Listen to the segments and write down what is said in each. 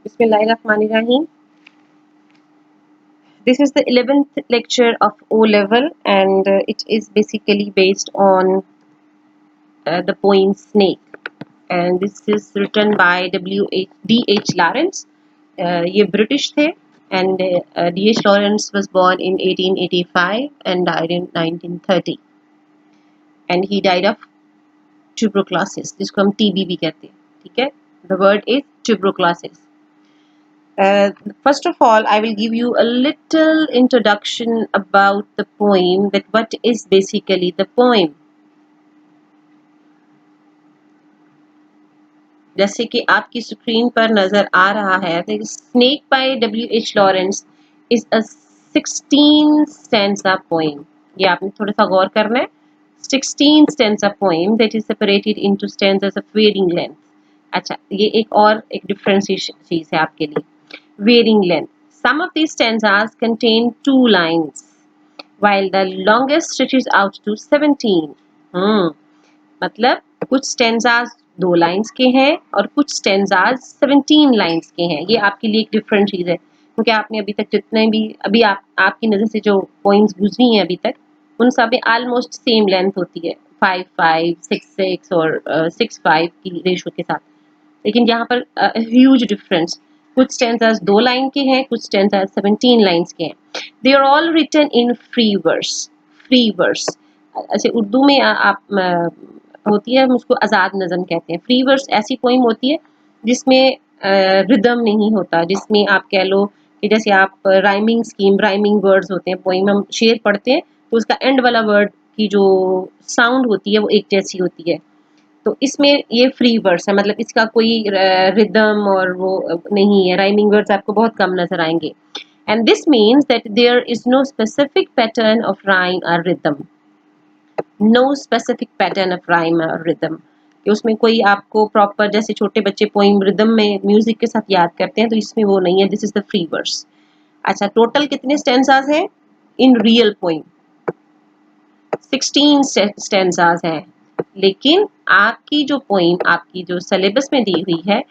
Bismillahirrahmanirrahim. This is the 11th lecture of O level, and it is basically based on the poem Snake. And this is written by D.H. Lawrence. ये British थे, and D.H. Lawrence was born in 1885 and died in 1930. And he died of tuberculosis, जिसको हम TB भी कहते हैं. ठीक है? The word is tuberculosis. First of all, I will give you a little introduction about the poem, that what is basically the poem. जैसे कि आपकी स्क्रीन पर नजर आ रहा है, snake by W.H. Lawrence is a 16 stanza poem. ये आपने थोड़ा सा गौर करना है. 16 stanza poem that is separated into stanzas of varying length. अच्छा, ये एक और एक डिफरेंशिएशन चीज है आपके लिए. Varying length. Some of these stanzas contain 2 lines, while the longest stretches out to 17. मतलब कुछ स्टेंजाज 2 लाइंस के हैं और कुछ स्टेंजाज 17 लाइंस के हैं. ये आपके लिए एक डिफरेंट चीज है, क्योंकि आपने अभी तक जितने भी अभी आपकी नजर से जो पोइम्स गुजरी हैं अभी तक, उन सब में ऑलमोस्ट सेम लेंथ होती है, 5-5, 6-6 और 6-5 की रेशो के साथ. लेकिन यहाँ पर ह्यूज डिफरेंस. कुछ स्टेंजाज 2 लाइन के हैं, कुछ स्टेंजाज 17 लाइंस के हैं. They are all written in free verse. Free verse ऐसे उर्दू में आप होती है, हम उसको आज़ाद नज़म कहते हैं. फ्री वर्स ऐसी पोइम होती है जिसमें रिदम नहीं होता, जिसमें आप कह लो कि जैसे आप राइमिंग स्कीम, राइमिंग वर्ड्स होते हैं. पोइम हम शेर पढ़ते हैं तो उसका एंड वाला वर्ड की जो साउंड होती है वो एक जैसी होती है. तो इसमें ये फ्री वर्ड्स है, मतलब इसका कोई रिदम और वो नहीं है. राइमिंग वर्ड्स आपको बहुत कम नजर आएंगे. And this means that there is no specific pattern of rhyme और rhythm. No specific pattern of rhyme और रिदम, कि उसमें कोई आपको प्रॉपर, जैसे छोटे बच्चे पोइम रिदम में म्यूजिक के साथ याद करते हैं, तो इसमें वो नहीं है. This is the free verse. अच्छा, टोटल कितने स्टेंजाज हैं इन रियल पोइम? 16 स्टेंजाज हैं. लेकिन आपकी जो पोइम आपकी जो सिलेबस में दी हुई है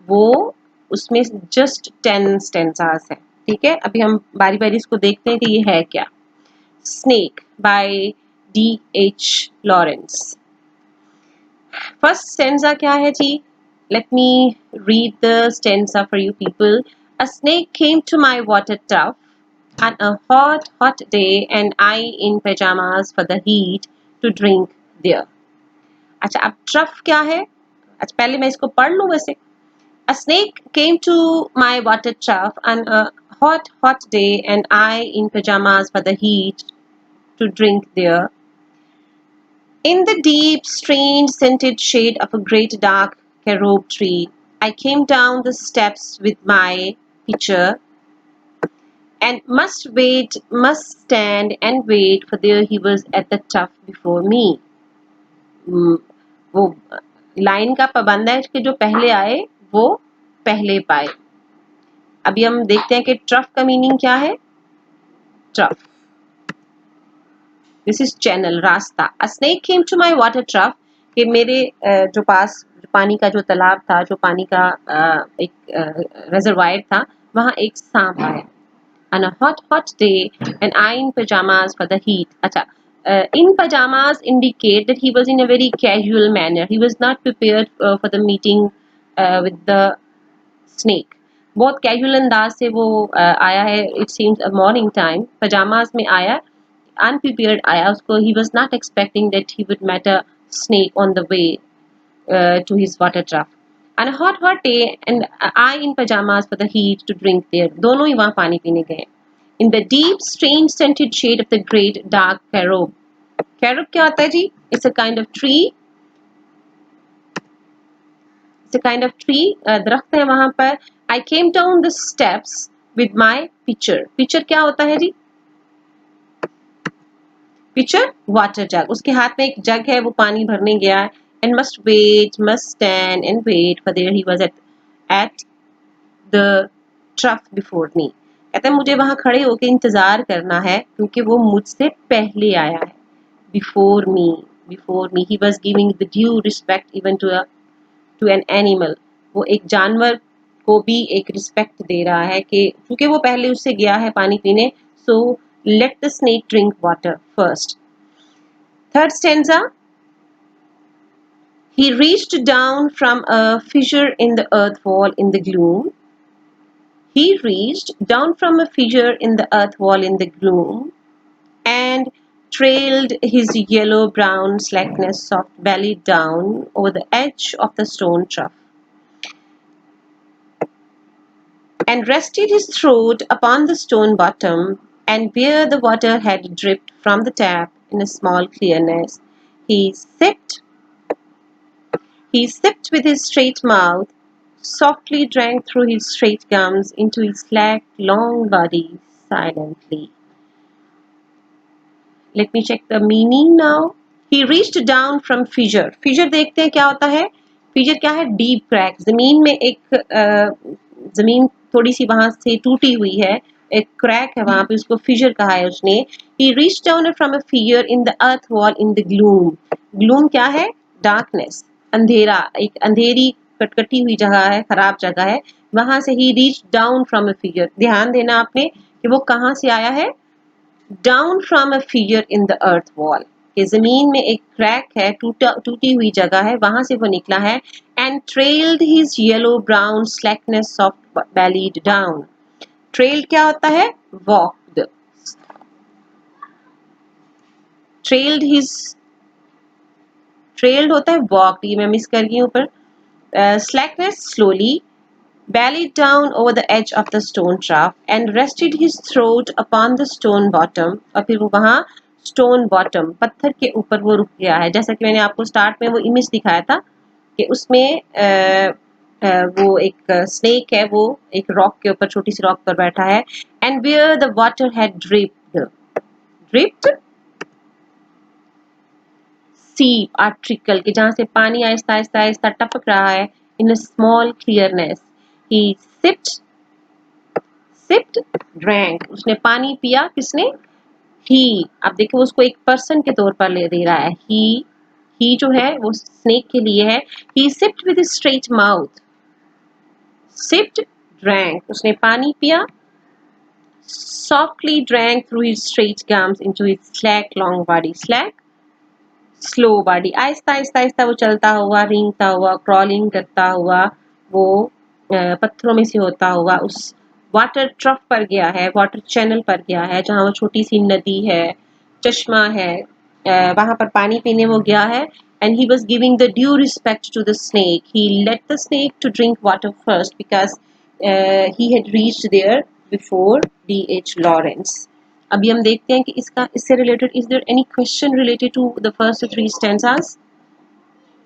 वो उसमें जस्ट 10 स्टेंजाज है. ठीक है, अभी हम बारी बारी इसको देखते हैं कि ये है क्या. Snake by D.H. Lawrence. First stanza क्या है जी? Let me read the stanza for you people. A snake came to my water trough on a hot, hot day, and I in pajamas for the heat to drink there. अच्छा, अब trough क्या है? अच्छा, पहले मैं इसको पढ़ लूँ वैसे. A snake came to my water trough on a hot, hot day, and I in pajamas for the heat to drink there. In the deep, strange, scented shade of a great dark carob tree, I came down the steps with my pitcher, and must stand and wait, for there he was at the trough before me. वो line का पाबंद है कि जो पहले आए वो पहले पाए. अभी हम देखते हैं कि ट्रफ का मीनिंग क्या है. ट्रफ, दिस इज चैनल, रास्ता. A snake came to my water trough, कि मेरे जो पास पानी का जो तालाब था, जो पानी का एक रिजर्वायर था, वहां एक सांप आया. On a hot, hot day, and I in pajamas for the heat. अच्छा, in pajamas indicate that he was in a very casual manner. He was not prepared for the meeting with the snake. बहुत casual अंदाज से वो आया है. It seems a morning time. Pyjamas में आया, unprepared आया. उसको he was not expecting that he would met a snake on the way to his water trough. On a hot, hot day, and I in pajamas for the heat to drink there. दोनों ही वहाँ पानी पीने गए. In the deep, strange, scented shade of the great dark carob. Carob क्या होता है जी? It's a kind of tree. It's a kind of tree. दरख्त है वहाँ पर. I came down the steps with my pitcher. Pitcher क्या होता है जी? Pitcher, water jug. उसके हाथ में एक जग है, वो पानी भरने गया है. And must stand and wait, for there he was at the trough before me. कहता है मुझे वहां खड़े होकर इंतजार करना है, क्योंकि वो मुझसे पहले आया है. Before me, he was giving the due respect even to an animal. वो एक जानवर को भी एक रिस्पेक्ट दे रहा है कि क्योंकि वो पहले उससे गया है पानी पीने, so let the snake drink water first. Third stanza. He reached down from a fissure in the earth wall in the gloom. He reached down from a fissure in the earth wall in the gloom and trailed his yellow-brown slackness soft belly down over the edge of the stone trough, and rested his throat upon the stone bottom, and where the water had dripped from the tap in a small clearness, he sipped with his straight mouth, softly drank through his straight gums into his slack, long body silently. Let me check the meaning now. He reached down from fissure. Fissure देखते हैं क्या होता है. Fissure क्या है? Deep crack. जमीन में एक जमीन थोड़ी सी वहां से टूटी हुई है, एक क्रैक है वहां पे, उसको फिशर कहा है उसने. He reached down from a fissure in the earth wall in the gloom. Gloom क्या है? Darkness. अंधेरा, एक अंधेरी कटकटी हुई जगह है, खराब जगह है, वहां से ही reached down from a fissure. ध्यान देना आपने कि वो कहां से आया है. Down from a fissure in the earth wall. कि जमीन में एक क्रैक है, टूटी हुई जगह है, वहां से वो निकला है. And trailed his yellow brown slackness soft bellied down. Trailed क्या होता है? Walked. Trailed होता है walked. ये मैं मिस कर गई ऊपर. Slackness slowly bellied down over the edge of the stone trough and rested his throat upon the stone bottom. और फिर वो वहां stone bottom पत्थर के ऊपर वो रुक गया है. जैसा कि मैंने आपको स्टार्ट में वो इमेज दिखाया था कि उसमें वो एक स्नेक है, वो एक रॉक के ऊपर, छोटी सी रॉक पर बैठा है. And where the water had dripped seep or trickle, कि जहां से पानी आहिस्ता आहिस्ता आहिस्ता टपक रहा है. In a small clearness he sipped drank. उसने पानी पिया. किसने? he. अब देखो उसको एक पर्सन के तौर पर ले दे रहा है. he जो है वो स्नेक के लिए है. he sipped with his straight mouth. sipped drank. उसने पानी पिया. softly drank through his straight gums into his slack long body. Slack slow body. Aahista Aahista Aahista वो चलता हुआ, रेंगता हुआ, क्रॉलिंग करता हुआ वो पत्थरों में से होता हुआ उस वाटर ट्रफ पर गया है, वाटर चैनल पर गया है, जहाँ वो छोटी सी नदी है, चश्मा है, वहां पर पानी पीने वो गया है. And he was giving the due respect to the snake. He let the snake to drink water first because he had reached there before D.H. Lawrence. अभी हम देखते हैं कि इससे related is there any question related to the first three stanzas.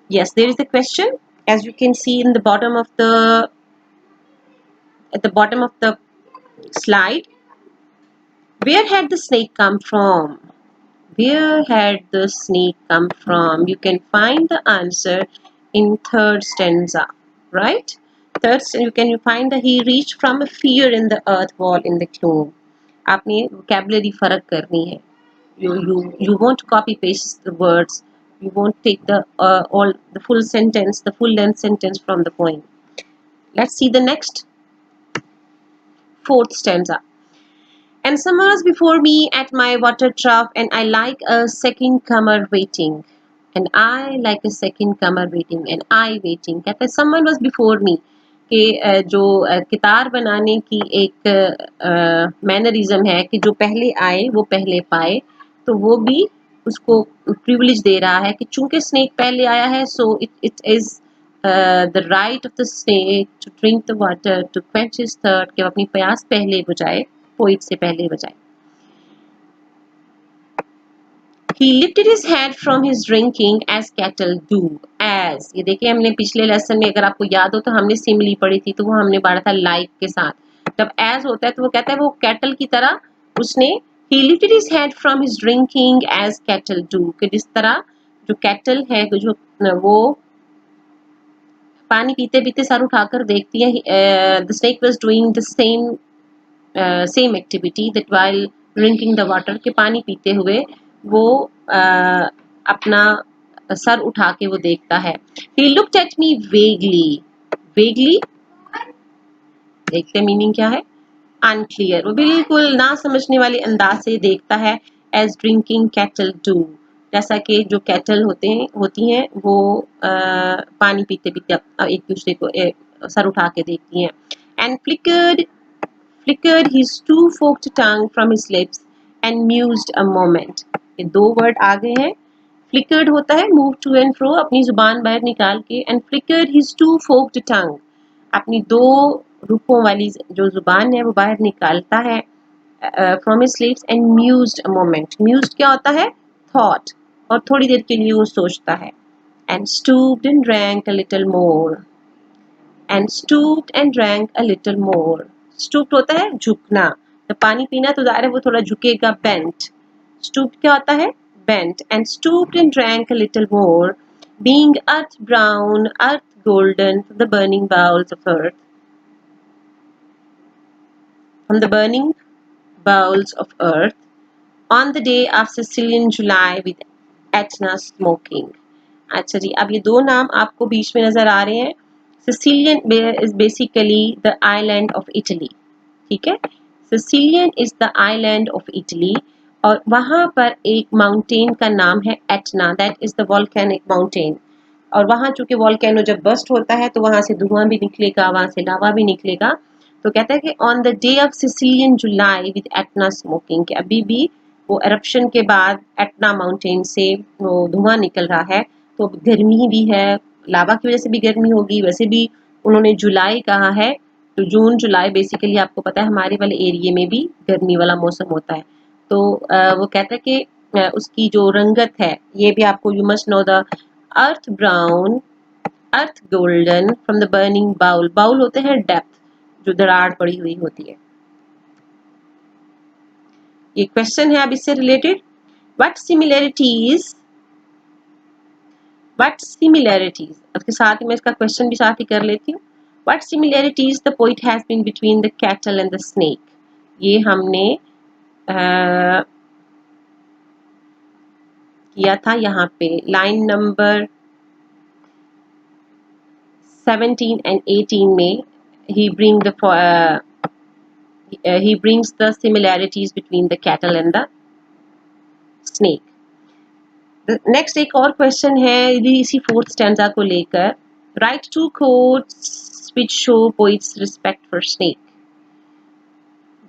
yes, there is a question, as you can see in the bottom of the at the bottom of the slide. Where had the snake come from? Where had the snake come from? You can find the answer in third stanza, right? You can find that he reached from a fissure in the earth wall in the gloom. आपने vocabulary फर्क करनी है. You won't copy paste the words. You won't take the full sentence, the full length sentence from the poem. Let's see the next fourth stanza. And summer was before me at my water trough, and I like a second comer waiting. And I like a second comer waiting, and I waiting. कहते हैं someone was before me. कि जो कितार बनाने की एक mannerism है कि जो पहले आए वो पहले पाए, तो वो भी उसको प्रिविलेज दे रहा है कि चूंकि स्नेक पहले आया है, so it is the right of the snake to drink the water to quench his thirst, कि अपनी प्यास पहले बुझाए, पोइट से पहले बजाए. He lifted his head from his drinking as cattle do. As, ये देखिए हमने पिछले लेसन में, अगर आपको याद हो तो हमने सिमिली पढ़ी थी, तो वो हमने पढ़ा था लाइक के साथ. जब as होता है तो वो कहता है वो कैटल की तरह उसने he lifted his head from his drinking as cattle do, कि जिस तरह जो कैटल है जो वो पानी पीते पीते सर उठाकर देखती है. The snake was doing the same activity that while drinking the water, के पानी पीते हुए वो अपना सर उठा के वो देखता है. He looked at me vaguely. देखते मीनिंग क्या है। अनक्लियर, वो बिल्कुल ना समझने वाले अंदाज से देखता है। एज ड्रिंकिंग कैटल डू, जैसा कि जो कैटल होती हैं वो पानी पीते पीते एक दूसरे को सर उठा के देखती हैं। And flickered his two-forked tongue from his lips and mused a moment. ये दो वर्ड आ गए हैं। फ्लिकर्ड होता है मूव टू एंड फ्रो, अपनी जुबान बाहर निकाल के, एंड फ्लिकर्ड हिज टू फोक्ड टंग, अपनी दो रुखों वाली जो जुबान है वो बाहर निकालता है from his lips and mused a moment. Mused क्या होता है? थॉट, और थोड़ी देर के लिए वो सोचता है। And stooped and drank a little more, and stooped and drank a little more. Stooped होता है झुकना, जब पानी पीना तो ज़ाहिर है वो थोड़ा झुकेगा, बेंट। स्टूप्ड क्या होता है? Bent. And stooped and drank a little more, being earth brown, earth golden from the burning bowels of earth, from the burning bowels of earth, on the day of Sicilian July with Etna smoking. अच्छा जी, अब ये दो नाम आपको बीच में नजर आ रहे हैं। Sicilian is basically the island of Italy, ठीक है। Sicilian is the island of Italy, और वहां पर एक माउंटेन का नाम है Etna, that is the volcanic mountain. और वहां चूंकि वॉल्केनो जब बस्ट होता है तो वहां से धुआं भी निकलेगा, वहां से लावा भी निकलेगा। तो कहता है कि on the day of Sicilian July with Etna smoking, कि अभी भी वो एरप्शन के बाद एटना माउंटेन से वो धुआं निकल रहा है, तो गर्मी भी है, लावा की वजह से भी गर्मी होगी। वैसे भी उन्होंने जुलाई कहा है, तो जून जुलाई बेसिकली आपको पता है हमारे वाले एरिया में भी गर्मी वाला मौसम होता है। तो वो कहता है कि उसकी जो रंगत है, ये भी आपको, you must know the earth brown, earth golden from the burning bowl. Bowl होते हैं डेप्थ, जो दरार पड़ी हुई होती है। ये क्वेश्चन है अब इससे रिलेटेड। व्हाट सिमिलैरिटीज, उसके साथ ही मैं इसका क्वेश्चन भी साथ ही कर लेती हूँ। What similarities the poet has been between the cattle and the snake. ये हमने किया था यहाँ पे लाइन नंबर 17 and 18 में। he brings the similarities between the cattle and the snake. Next एक और क्वेश्चन है इसी फोर्थ स्टैंजा को लेकर। Write two quotes which show poet's respect for snake.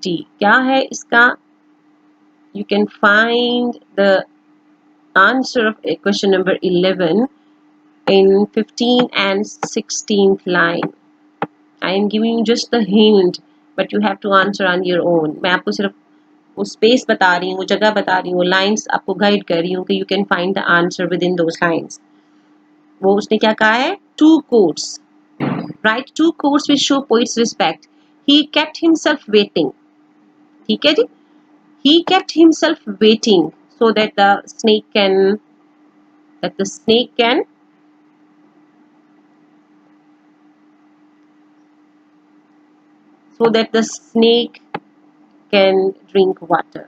जी, क्या है इसका? You can find the answer of question number 11 in 15th and 16th line. I am giving you just the hint, but you have to answer on your own. मैं आपको सिर्फ वो space बता रही हूँ, वो जगह बता रही हूँ, लाइंस आपको गाइड कर रही हूँ कि you can find the answer within those lines. वो उसने क्या कहा है? Two quotes, write two quotes which show poet's respect. He kept himself waiting, ठीक है जी। He kept himself waiting so that the snake can drink water.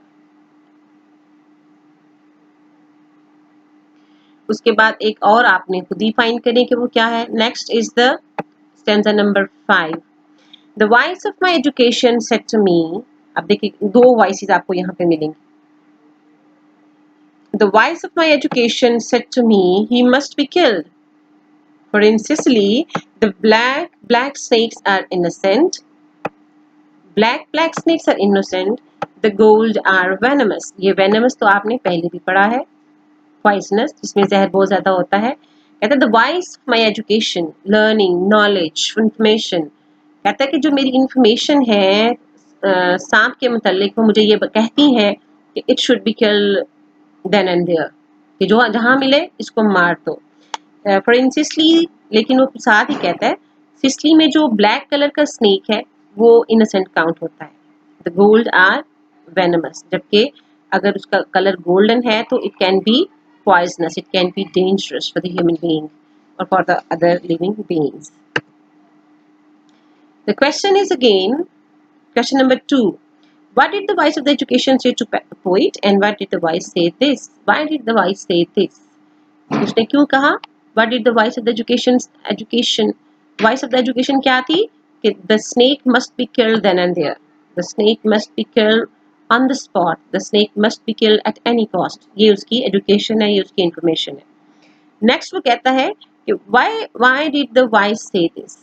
उसके बाद एक और आपने खुद ही फाइंड करें कि वो क्या है। Next is the stanza number 5। The voice of my education said to me. अब देखिए दो वॉइसेस आपको यहाँ पे मिलेंगी। The voice of my education said to me he must be killed, for in Sicily the black snakes are innocent, black snakes are innocent, the gold are venomous। ये venomous तो आपने पहले भी पढ़ा है, पॉइजनस, जिसमें जहर बहुत ज्यादा होता है। कहता है the voice of my education, learning, knowledge, information. कहता है कि जो मेरी इंफॉर्मेशन है सांप के मुतालिक, वो मुझे ये कहती है कि it should be killed then and there, कि जो जहां मिले इसको मार दो। फॉर इन सिसली, लेकिन वो साथ ही कहता है सिसली में जो ब्लैक कलर का स्नेक है वो इनोसेंट काउंट होता है। द गोल्ड आर वेनमस, जबकि अगर उसका कलर गोल्डन है तो it can be poisonous, it can be dangerous for the human being or for the other living beings. The question is again question number 2. What did the voice of the education say to poet and what did the voice say this? Why did the voice say this? उसने क्यों कहा? What did the voice of the education voice of the education क्या थी? the snake must be killed then and there. The snake must be killed on the spot. The snake must be killed at any cost. ये उसकी education है, ये उसकी information है. Next वो कहता है कि why did the wise say this?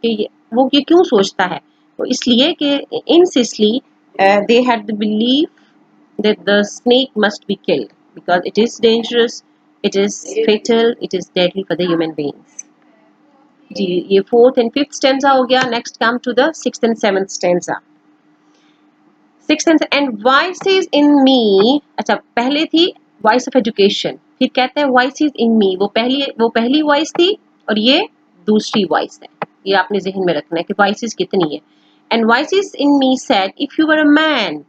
कि वो ये क्यों सोचता है? वो इसलिए कि insistly they had the belief that the snake must be killed because it is dangerous, it is fatal, it is deadly for the human beings. जी ये फोर्थ एंड फिफ्थ स्टेंजा हो गया. Next come to the sixth and seventh stanza. Sixth and voices in me. अच्छा पहले थी voice of education, फिर कहते हैं voices in मी. वो पहली वॉइस थी और ये दूसरी वॉइस है. ये आपने जहन में रखना है कि वॉइसेस कितनी है. And voices in me said if you were a man.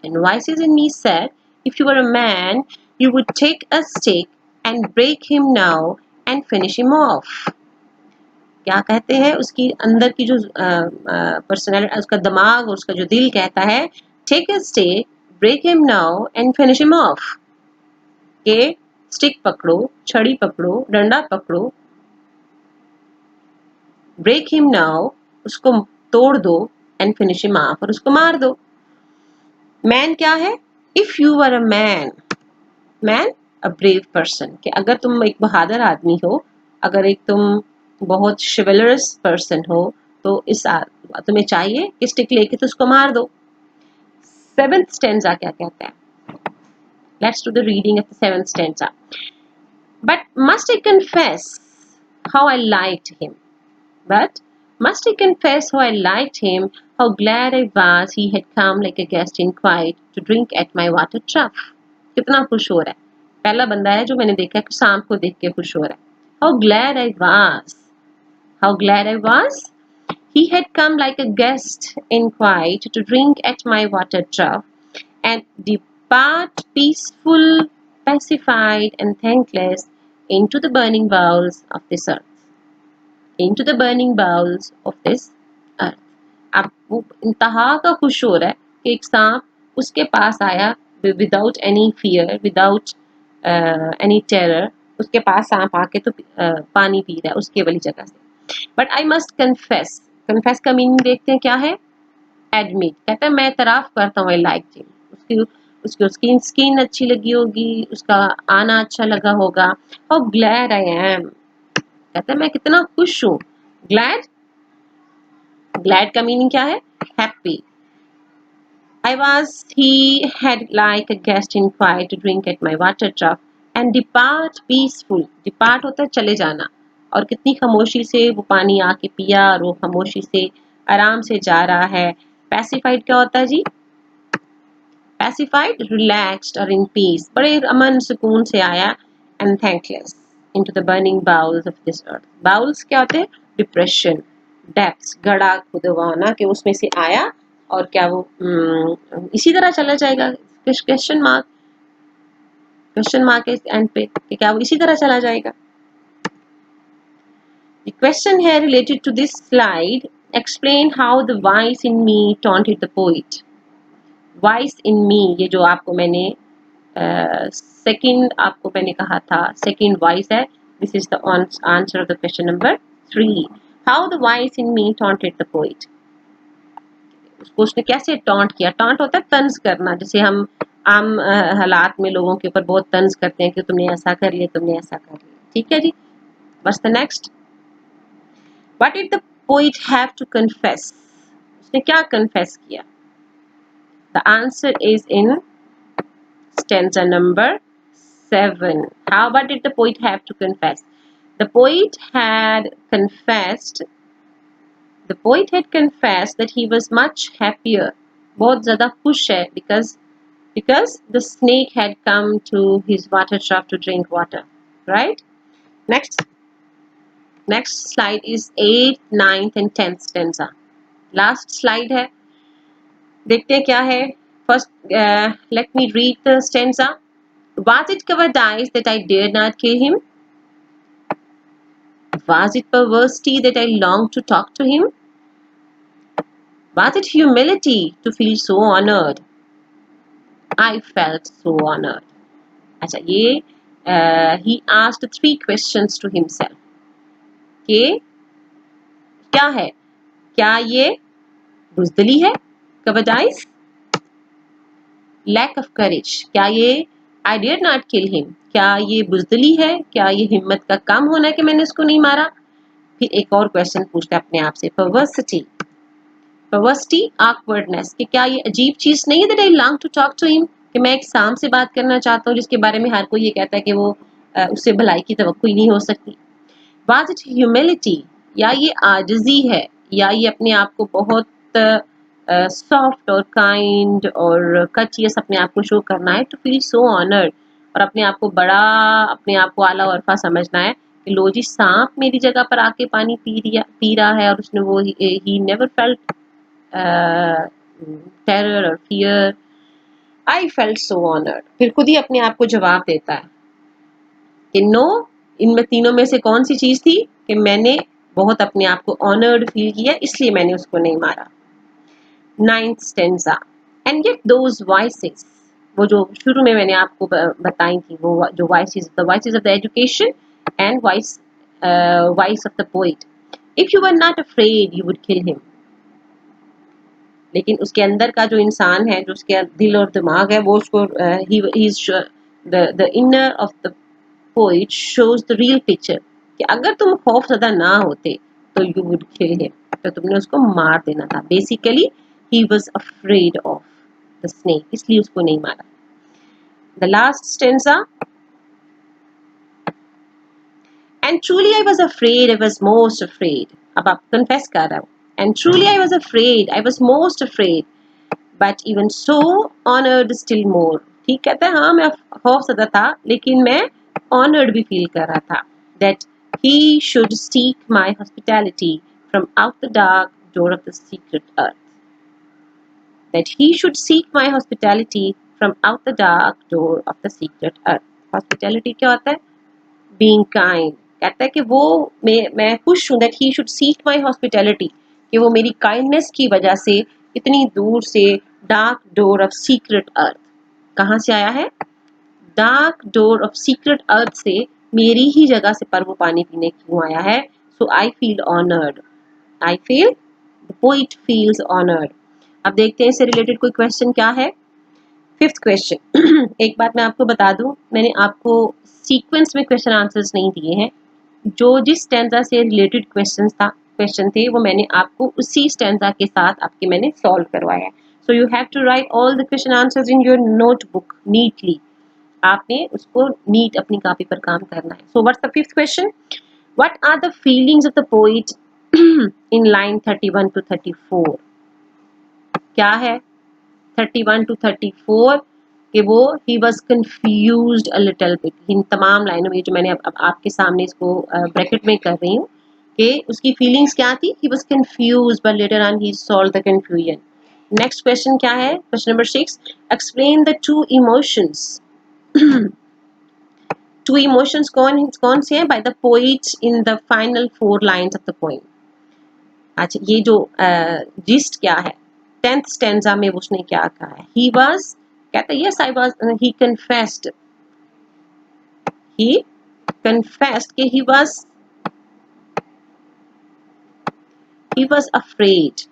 And voices in me said if you were a man you would take a stick and break him now and finish him off. क्या कहते हैं उसकी अंदर की जो personality, उसका दिमाग और उसका जो दिल कहता है take a stick, break him now and finish him off. के स्टिक पकड़ो, छड़ी पकड़ो, डंडा पकड़ो, break him now, उसको तोड़ दो and finish him off, और उसको मार दो. मैन क्या है? if you were a man a brave person. कि अगर तुम एक बहादुर आदमी हो, अगर एक तुम बहुत chivalrous person हो, तो इस तुम्हें चाहिए कि स्टिक लेके तो उसको मार दो. सेवेंथ स्टेंजा क्या कहता है? Let's do the reading of the seventh stanza. But must I confess how I liked him. But must I confess how I liked him, how glad I was he had come like a guest in quiet to drink at my water trough. कितना खुश हो रहा है. पहला बंदा है जो मैंने देखा कि सांप को देख के खुश हो रहा है. How glad I was. How glad I was. He had come like a guest in quiet to drink at my water trough and depart peaceful, pacified and thankless into the burning bowels of this earth. Into the burning bowels of this earth. अब वो इंतहा का खुश हो रहा है कि एक सांप उसके पास आया without any fear, without any terror. उसके पास सांप आके तो पानी पी रहा है उसके वाली जगह से. But I must confess. Confess का मीनिंग देखते हैं क्या है? एडमिट. कहता है मैं इतराफ करता हूँ आई लाइक हिम. उसकी स्किन अच्छी लगी होगी, उसका आना अच्छा लगा होगा. How glad I am. कहता है मैं कितना खुश हूँ. ग्लैड. ग्लैड का मीनिंग क्या है? Happy. I was he had like a guest in quiet to drink at my water trough and depart peaceful. Depart होता है चले जाना, और कितनी खामोशी से वो पानी आके पिया और वो खामोशी से आराम से जा रहा है. Pacified क्या होता है जी? Pacified, relaxed और in peace. बड़े अमन सुकून से आया. And thankless into the burning bowels of this earth. Bowels क्या होते हैं? Depression, depths, गड़ा खुदवाना, कि उसमें से आया और क्या वो इसी तरह चला जाएगा? क्वेश्चन मार्क है एंड पे कि क्या वो इसी तरह चला जाएगा? The question here related to this slide, explain how the voice in me taunted the poet. Voice in me, ये जो आपको मैंने सेकंड आपको मैंने कहा था सेकंड वॉइस है. This is the answer of the question number 3. How the voice in me taunted the poet. उसको उसने कैसे टॉन्ट किया? टॉन्ट होता है तंज करना, जैसे हम आम हालात में लोगों के ऊपर बहुत तंज करते हैं कि तुमने ऐसा कर लिया, तुमने ऐसा कर लिया. ठीक है जी. What's the next? What did the poet have to confess. उसने क्या कन्फेस किया? The answer is in stanza number 7. What did the poet have to confess? The poet had confessed that he was much happier, बहुत ज़्यादा खुश है, because the snake had come to his water trough to drink water. Right? Next slide is 8th, 9th and 10th stanza. Last slide है. देखते हैं क्या है. First, let me read the stanza. Was it cowardice that I dared not kill him? Was it perversity that I longed to talk to him? Was it humility to feel so honored? I felt so honored. अच्छा ये he asked 3 questions to himself. कि क्या है? क्या ये बुजदली है? Cowardice? Lack of courage? क्या ये I dare not kill him? क्या ये बुजदली है? क्या ये हिम्मत का कम होना है कि मैंने उसको नहीं मारा? फिर एक और क्वेश्चन पूछता है अपने आप से, परवर्सिटी, perversity, awkwardness, कि क्या ये अजीब चीज नहीं है that I long to talk to him, कि मैं एक सांप से बात करना चाहता हूँ जिसके बारे में हर कोई ये कहता है कि वो उससे भलाई की तवक्को ही नहीं हो सकती। Was it humility, या ये आजिज़ी है, या ये अपने आप को बहुत सॉफ्ट और काइंड और कचियस अपने आप को शो करना है, टू फील सो ऑनर्ड, और अपने आप को बड़ा, अपने आप को आला औरफा समझना है कि लो जी सांप मेरी जगह पर आके पानी पी रहा है और उसने वो ही नेवर फेल्ट टेरर और fear, I felt so honoured. फिर खुद ही अपने आप को जवाब देता है कि नो, इनमें तीनों में से कौन सी चीज थी कि मैंने बहुत अपने आप को ऑनर्ड फील किया, इसलिए मैंने उसको नहीं मारा। Ninth stanza, and get those voices, वो जो शुरू में मैंने आपको बताई थी, वो जो voices, the voices of the education and voice of the poet. If you were not afraid you would kill him, लेकिन उसके अंदर का जो इंसान है, जो उसके दिल और दिमाग है, वो उसको the inner of the poet shows the real picture, कि अगर तुम खौफज़दा ना होते तो यू वुड किल हिम, तो तुमने उसको मार देना था। Basically he was afraid of the snake, इसलिए उसको नहीं मारा। The last stanza, and truly I was afraid, I was most afraid, अब आप कन्फेस कर रहे हो, and truly I was afraid, I was most afraid, but even so honoured still more. ठीक कहता है, हाँ मैं खौफज़दा था लेकिन मैं ऑनर्ड भी फील कर रहा था। That he should seek my hospitality from out the dark door of the secret earth. That he should seek my hospitality from out the dark door of the secret earth. Hospitality क्या होता है? Being kind. कहता है कि वो मैं खुश हूँ that he should seek my hospitality, कि वो मेरी kindness की वजह से इतनी दूर से डार्क डोर ऑफ सीक्रेट अर्थ, कहाँ से आया है? डार्क डोर ऑफ सीक्रेट अर्थ से मेरी ही जगह से पर वो पानी पीने क्यों आया है? So I feel honoured, I feel, the poet feels honoured. अब देखते हैं इससे रिलेटेड कोई क्वेश्चन क्या है। फिफ्थ क्वेश्चन एक बात मैं आपको बता दूं, मैंने आपको सीक्वेंस में क्वेश्चन आंसर्स नहीं दिए हैं, जो जिस स्टैंजा से रिलेटेड क्वेश्चन थे वो मैंने आपको उसी स्टैंजा के साथ आपके मैंने सॉल्व करवाया है। So you have to write all the question answers in your notebook neatly, आपने उसको नीट अपनी कॉपी पर काम करना है। So what's the fifth question, what are the feelings of the poet in line 31 to 34? क्या है 31 to 34 कि वो he was confused a little bit। इन तमाम लाइनों में जो मैंने अब आपके सामने इसको ब्रैकेट में कर रही हूँ कि उसकी फीलिंग्स क्या थी, he was confused but later on he solved the confusion। Next question क्या है, question number 6, explain the two emotions. Two emotions कौन से हैं by the poet in the final 4 lines of the poem. अच्छा ये जो जिस्ट क्या है 10th स्टैंजा में उसने क्या कहा है, ही वाज, कहता है yes I was, he confessed कि he was afraid,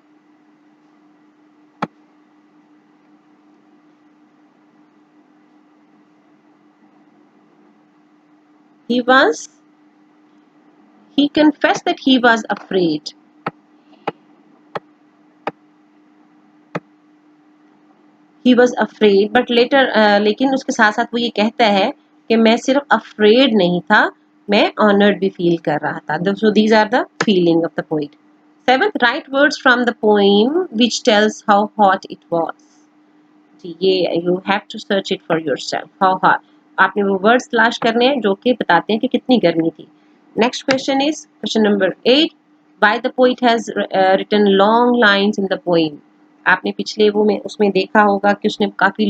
he confessed that he was afraid, he was afraid but later लेकिन उसके साथ साथ वो ये कहता है कि मैं सिर्फ अफ्रेड नहीं था, मैं ऑनर्ड भी फील कर रहा था। So these are the feeling of the poet। Seventh, write words from the poem which tells how hot it was। जी ये you have to search it for yourself, how hot, आपने वो words तलाश करने हैं जो कि बताते हैं कि कितनी गर्मी थी। Next question is question number 8, why the poet has written long lines in the poem। आपने पिछले वो में उसमें देखा होगा कि उसने काफी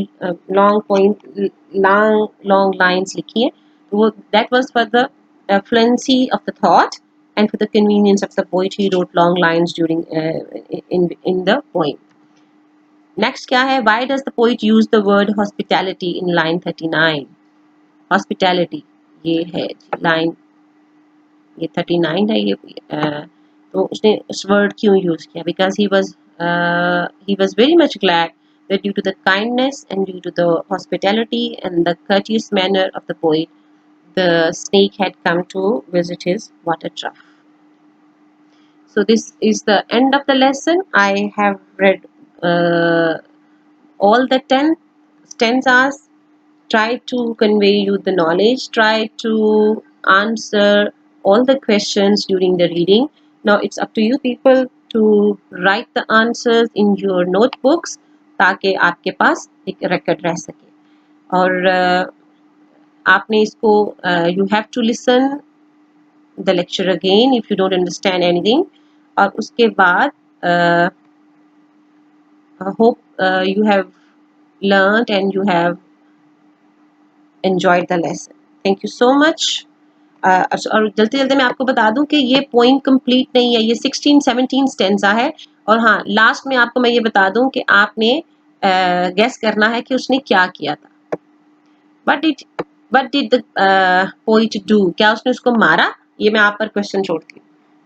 लॉन्ग लाइंस लिखी हैं, तो वो that was for the fluency of the thought and for the convenience of the poet he wrote long lines during in the poem। Next क्या है, why does the poet use the word hospitality in line 39। hospitality ये है line, ये 39 है, ये तो उसने उस वर्ड क्यों यूज किया? Because he was very much glad that due to the kindness and due to the hospitality and the courteous manner of the poet, the snake had come to visit his water trough. So this is the end of the lesson. I have read all the 10 stanzas, try to convey you the knowledge, try to answer all the questions during the reading. Now it's up to you people to write the answers in your notebooks ताकि आपके पास एक record रह सके. और आपने इसको you have to listen the lecture again if you don't understand anything. और उसके बाद I hope you have learned and you have enjoyed the lesson. Thank you so much. और जल्दी जल्दी मैं आपको बता दूं कि ये पोइम कंप्लीट नहीं है, ये 16-17 स्टेंजा है. और हाँ, लास्ट में आपको मैं ये बता दूं कि आपने गेस करना है कि उसने क्या किया था. What did the poet do? क्या उसने उसको मारा? ये मैं आप पर क्वेश्चन छोड़ती हूँ.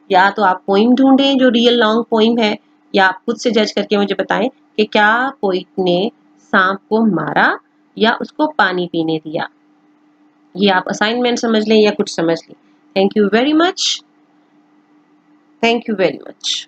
या तो आप पोइम ढूंढें जो रियल लॉन्ग पोइम है, या आप खुद से जज करके मुझे बताएं कि क्या पोइट ने सांप को मारा या उसको पानी पीने दिया. ये आप असाइनमेंट समझ लें या कुछ समझ लें. Thank you very much. Thank you very much.